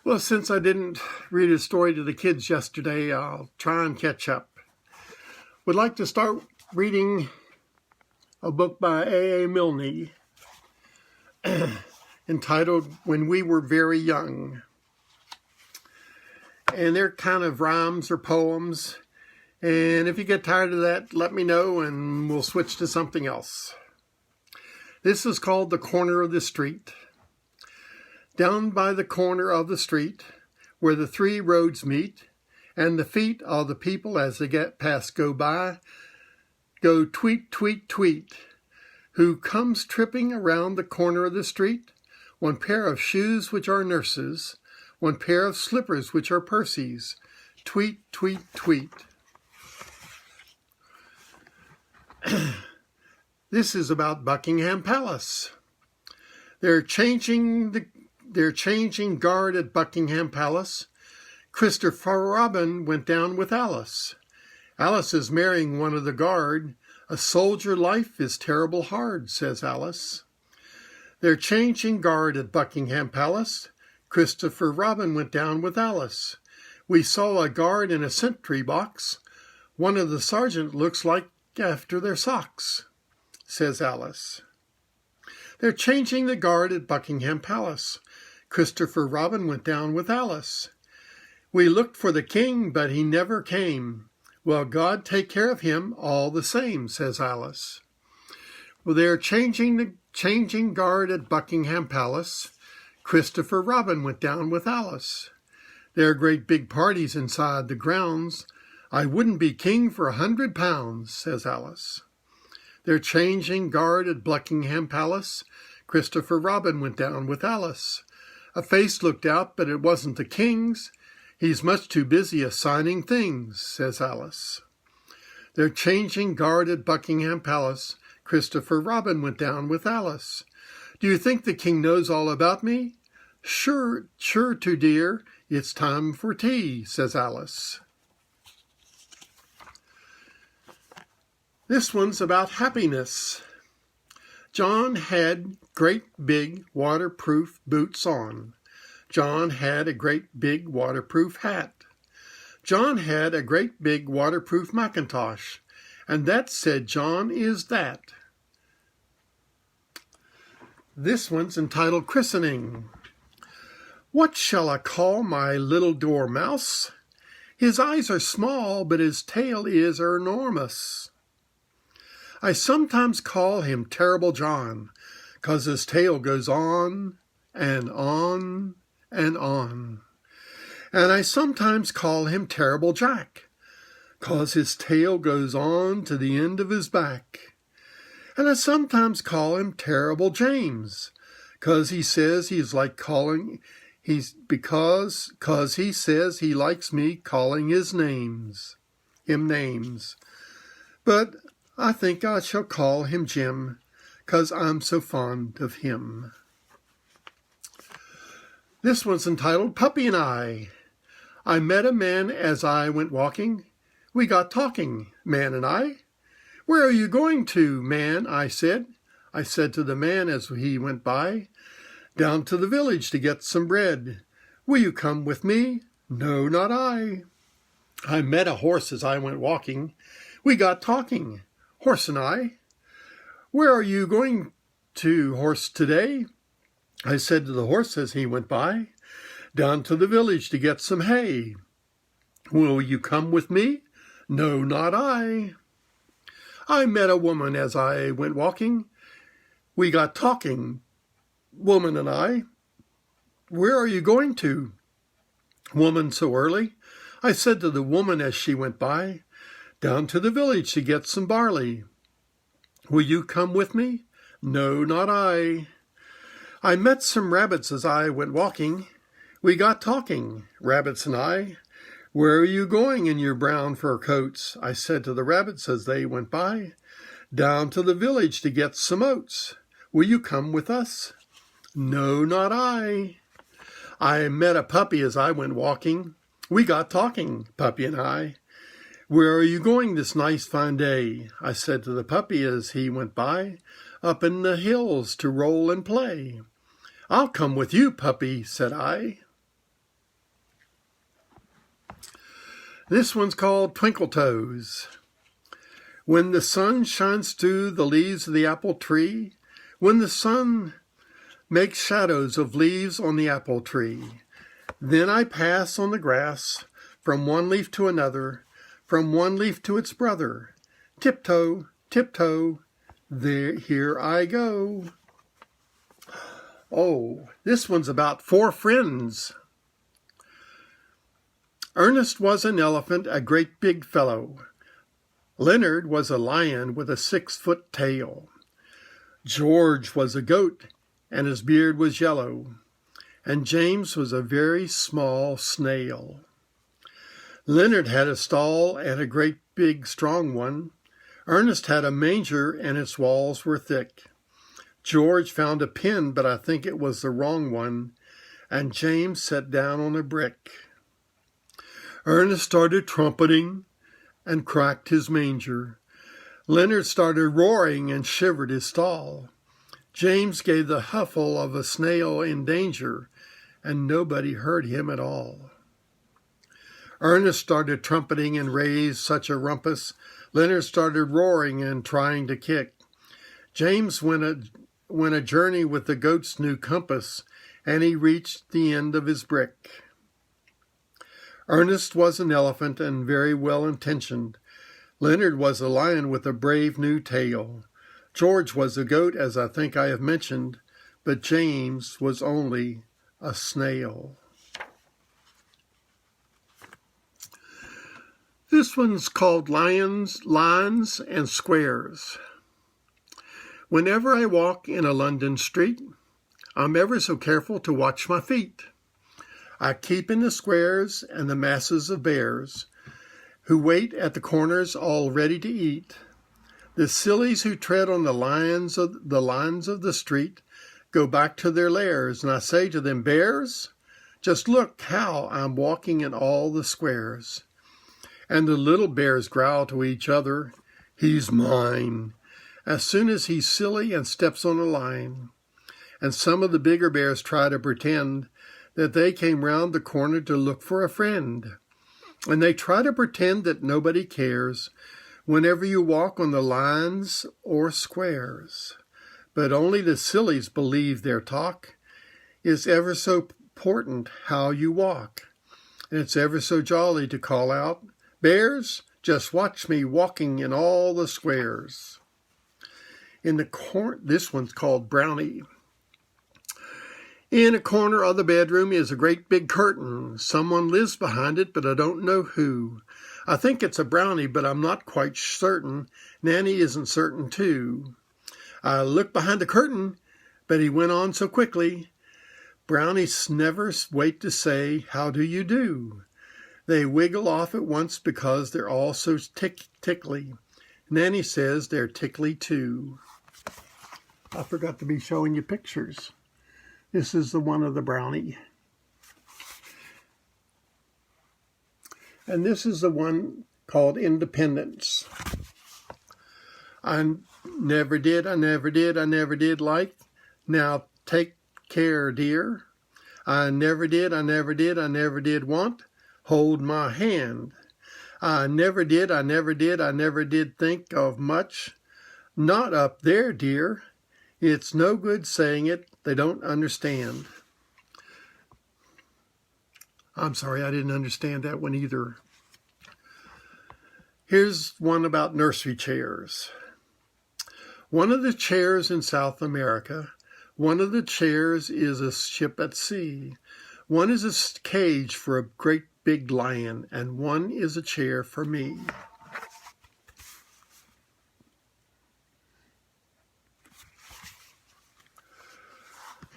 Well, since I didn't read a story to the kids yesterday, I'll try and catch up. Would like to start reading a book by A.A. Milne entitled When We Were Very Young. And they're kind of rhymes or poems. And if you get tired of that, let me know and we'll switch to something else. This is called The Corner of the Street. Down by the corner of the street, where the three roads meet, and the feet of the people as they get past go by, go tweet, tweet, tweet. Who comes tripping around the corner of the street? One pair of shoes which are nurses, one pair of slippers which are Percy's. Tweet, tweet, tweet. This is about Buckingham Palace. They're changing guard at Buckingham Palace. Christopher Robin went down with Alice. Alice is marrying one of the guard. A soldier life is terrible hard, says Alice. They're changing guard at Buckingham Palace. Christopher Robin went down with Alice. We saw a guard in a sentry box. One of the sergeant looks like after their socks, says Alice. They're changing the guard at Buckingham Palace. Christopher Robin went down with Alice. We looked for the king, but he never came. Well, God take care of him all the same, says Alice. Well, they're changing guard at Buckingham Palace. Christopher Robin went down with Alice. There are great big parties inside the grounds. I wouldn't be king for £100, says Alice. They're changing guard at Buckingham Palace. Christopher Robin went down with Alice. A face looked out, but it wasn't the king's. He's much too busy assigning things, says Alice. They're changing guard at Buckingham Palace. Christopher Robin went down with Alice. Do you think the king knows all about me? Sure to, dear. It's time for tea, says Alice. This one's about happiness. John had great big waterproof boots on. John had a great big waterproof hat. John had a great big waterproof mackintosh. And that, said John, is that. This one's entitled Christening. What shall I call my little dormouse? His eyes are small, but his tail is enormous. I sometimes call him Terrible John, 'cause his tail goes on and on and on. And I sometimes call him Terrible Jack, 'cause his tail goes on to the end of his back. And I sometimes call him Terrible James, 'cause he says he says he likes me calling him names. But I think I shall call him Jim, 'cause I'm so fond of him. This one's entitled Puppy and I. I met a man as I went walking. We got talking, man and I. Where are you going to, man? I said to the man as he went by. Down to the village to get some bread. Will you come with me? No, not I. I met a horse as I went walking. We got talking, horse and I. Where are you going to, horse, today? I said to the horse as he went by. Down to the village to get some hay. Will you come with me? No, not I. I met a woman as I went walking. We got talking, woman and I. Where are you going to, woman, so early? I said to the woman as she went by. Down to the village to get some barley. Will you come with me? No, not I. I met some rabbits as I went walking. We got talking, rabbits and I. Where are you going in your brown fur coats? I said to the rabbits as they went by. Down to the village to get some oats. Will you come with us? No, not I. I met a puppy as I went walking. We got talking, puppy and I. Where are you going this nice fine day? I said to the puppy as he went by. Up in the hills to roll and play. I'll come with you, puppy, said I. This one's called Twinkle Toes. When the sun shines through the leaves of the apple tree, when the sun makes shadows of leaves on the apple tree, then I pass on the grass from one leaf to another, from one leaf to its brother. Tiptoe, tiptoe, here I go. Oh, this one's about four friends. Ernest was an elephant, a great big fellow. Leonard was a lion with a 6-foot tail. George was a goat, and his beard was yellow. And James was a very small snail. Leonard had a stall and a great big strong one. Ernest had a manger, and its walls were thick. George found a pin, but I think it was the wrong one, and James sat down on a brick. Ernest started trumpeting and cracked his manger. Leonard started roaring and shivered his stall. James gave the huffle of a snail in danger, and nobody heard him at all. Ernest started trumpeting and raised such a rumpus. Leonard started roaring and trying to kick. James went a journey with the goat's new compass, and he reached the end of his brick. Ernest was an elephant and very well-intentioned. Leonard was a lion with a brave new tail. George was a goat, as I think I have mentioned, but James was only a snail. This one's called Lines, and Squares. Whenever I walk in a London street, I'm ever so careful to watch my feet. I keep in the squares and the masses of bears who wait at the corners all ready to eat. The sillies who tread on the lines of the street go back to their lairs, and I say to them, bears, just look how I'm walking in all the squares. And the little bears growl to each other, he's mine, as soon as he's silly and steps on a line. And some of the bigger bears try to pretend that they came round the corner to look for a friend. And they try to pretend that nobody cares whenever you walk on the lines or squares. But only the sillies believe their talk is ever so important how you walk. And it's ever so jolly to call out, bears, just watch me walking in all the squares. This one's called Brownie. In a corner of the bedroom is a great big curtain. Someone lives behind it, but I don't know who. I think it's a brownie, but I'm not quite certain. Nanny isn't certain too. I looked behind the curtain, but he went on so quickly. Brownies never wait to say, how do you do? They wiggle off at once because they're all so tickly. Nanny says they're tickly too. I forgot to be showing you pictures. This is the one of the brownie. And this is the one called Independence. I never did like. Now take care, dear. I never did want. Hold my hand. I never did think of much. Not up there, dear. It's no good saying it. They don't understand. I'm sorry, I didn't understand that one either. Here's one about nursery chairs. One of the chairs in South America, one of the chairs is a ship at sea. One is a cage for a great big lion, and one is a chair for me.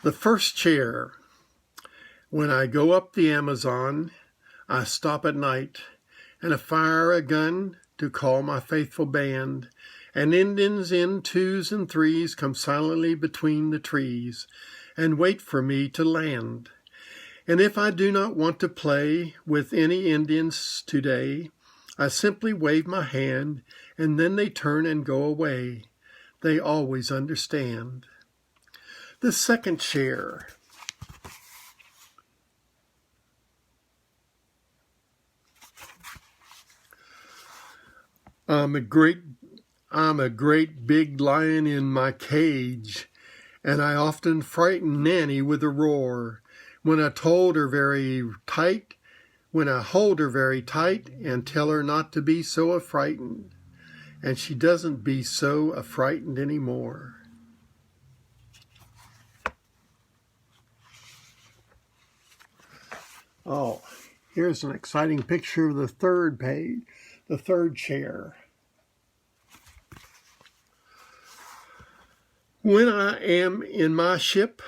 The first chair. When I go up the Amazon, I stop at night and I fire a gun to call my faithful band. And Indians in 2s and 3s come silently between the trees and wait for me to land. And if I do not want to play with any Indians today, I simply wave my hand and then they turn and go away. They always understand. The second chair. I'm a great I'm a great big lion in my cage, and I often frighten Nanny with a roar. When I hold her very tight, and tell her not to be so affrighted, and she doesn't be so affrighted anymore. Oh, here's an exciting picture of the third page, the third chair. When I am in my ship,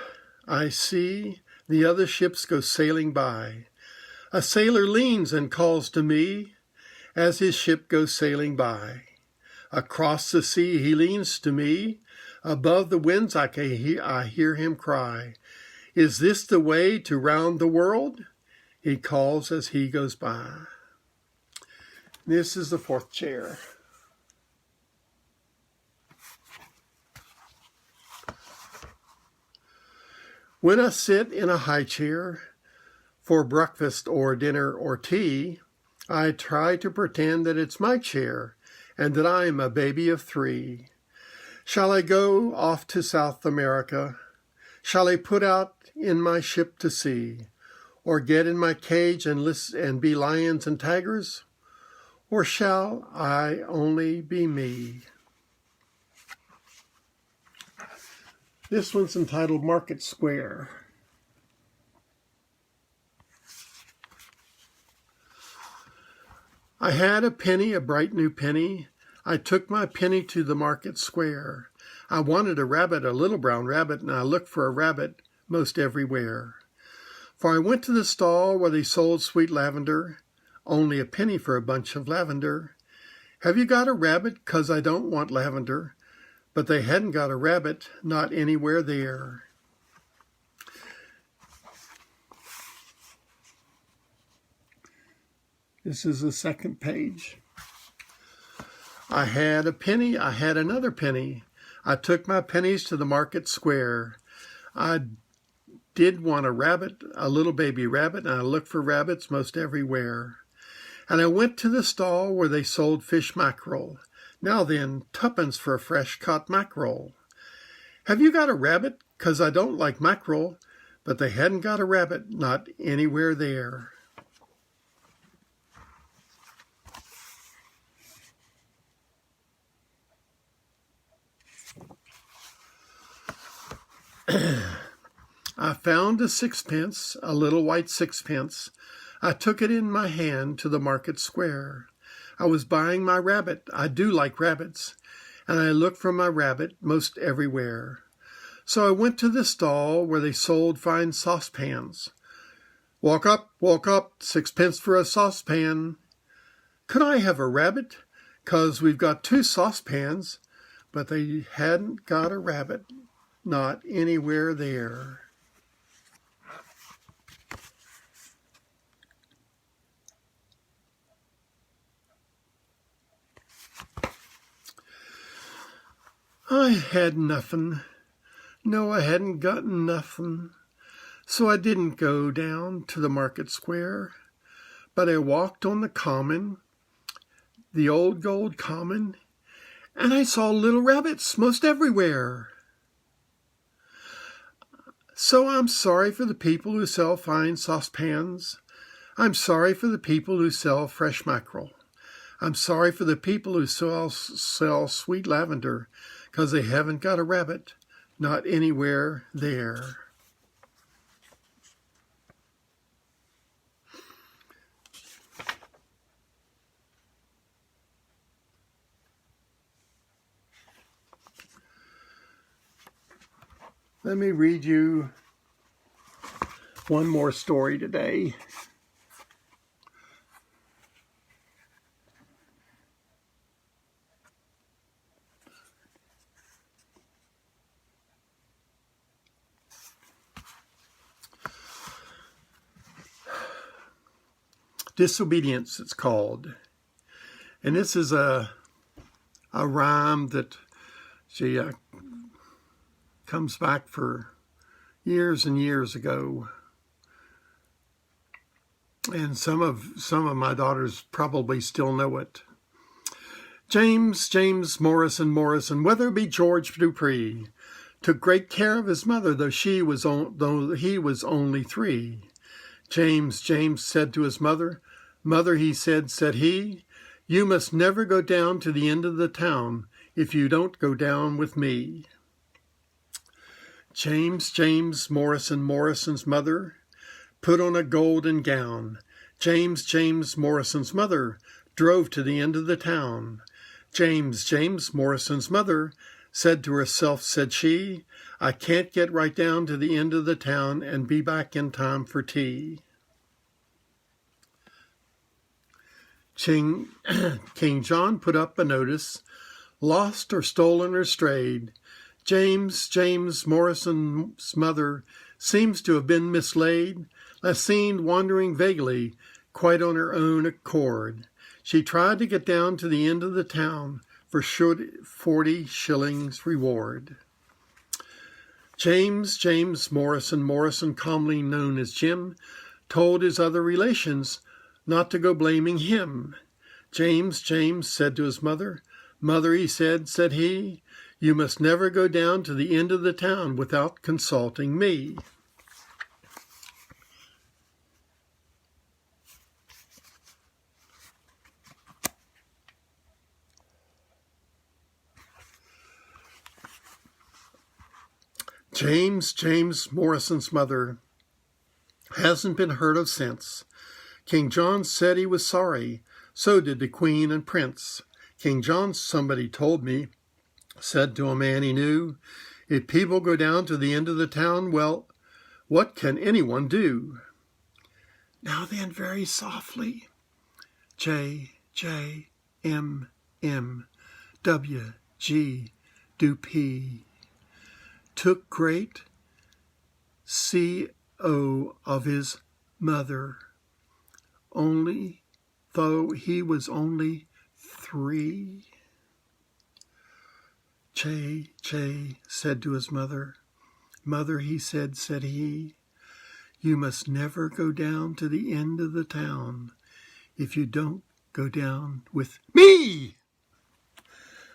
I see the other ships go sailing by. A sailor leans and calls to me as his ship goes sailing by. Across the sea he leans to me. Above the winds I hear him cry. Is this the way to round the world? He calls as he goes by. This is the fourth chair. When I sit in a high chair for breakfast or dinner or tea, I try to pretend that it's my chair and that I'm a baby of 3. Shall I go off to South America? Shall I put out in my ship to sea? Or get in my cage and be lions and tigers? Or shall I only be me? This one's entitled Market Square. I had a penny, a bright new penny. I took my penny to the market square. I wanted a rabbit, a little brown rabbit, and I looked for a rabbit most everywhere. For I went to the stall where they sold sweet lavender, only a penny for a bunch of lavender. Have you got a rabbit? 'Cause I don't want lavender. But they hadn't got a rabbit, not anywhere there. This is the second page. I had a penny, I had another penny. I took my pennies to the market square. I did want a rabbit, a little baby rabbit, and I looked for rabbits most everywhere. And I went to the stall where they sold fish mackerel. Now then, 2pence for a fresh caught mackerel. Have you got a rabbit? 'Cause I don't like mackerel. But they hadn't got a rabbit, not anywhere there. I found a 6pence, a little white 6pence. I took it in my hand to the market square. I was buying my rabbit. I do like rabbits. And I looked for my rabbit most everywhere. So I went to the stall where they sold fine saucepans. Walk up, 6pence for a saucepan. Could I have a rabbit? 'Cause we've got 2 saucepans. But they hadn't got a rabbit, not anywhere there. I had nothing. No, I hadn't gotten nothing. So I didn't go down to the market square, but I walked on the common, the old gold common, and I saw little rabbits most everywhere. So I'm sorry for the people who sell fine saucepans. I'm sorry for the people who sell fresh mackerel. I'm sorry for the people who sell sweet lavender, 'cause they haven't got a rabbit, not anywhere there. Let me read you one more story today. Disobedience, it's called. And this is a rhyme that she comes back for years and years ago. And some of my daughters probably still know it. James Morrison, Weatherby George Dupree, took great care of his mother, though he was only 3. James said to his mother, "Mother," he said he, "you must never go down to the end of the town if you don't go down with me." James Morrison's mother put on a golden gown. James Morrison's mother drove to the end of the town. James Morrison's mother said to herself, said she, "I can't get right down to the end of the town and be back in time for tea." King John put up a notice, "Lost or stolen or strayed. James Morrison's mother seems to have been mislaid, last seen wandering vaguely, quite on her own accord. She tried to get down to the end of the town for 40 shillings reward." James Morrison, commonly known as Jim, told his other relations not to go blaming him. James said to his mother, "Mother," he said he, "you must never go down to the end of the town without consulting me." James Morrison's mother hasn't been heard of since. King John said he was sorry, so did the Queen and Prince. King John, somebody told me, said to a man he knew, "If people go down to the end of the town, well, what can anyone do?" Now then, very softly, JMM Dupree took great CO of his mother, only though he was only 3. Jay said to his mother, "Mother," he said he, "you must never go down to the end of the town if you don't go down with me."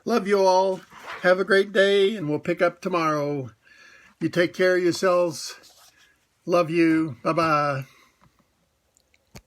Love you all. Have a great day, and we'll pick up tomorrow. You take care of yourselves. Love you. Bye-bye.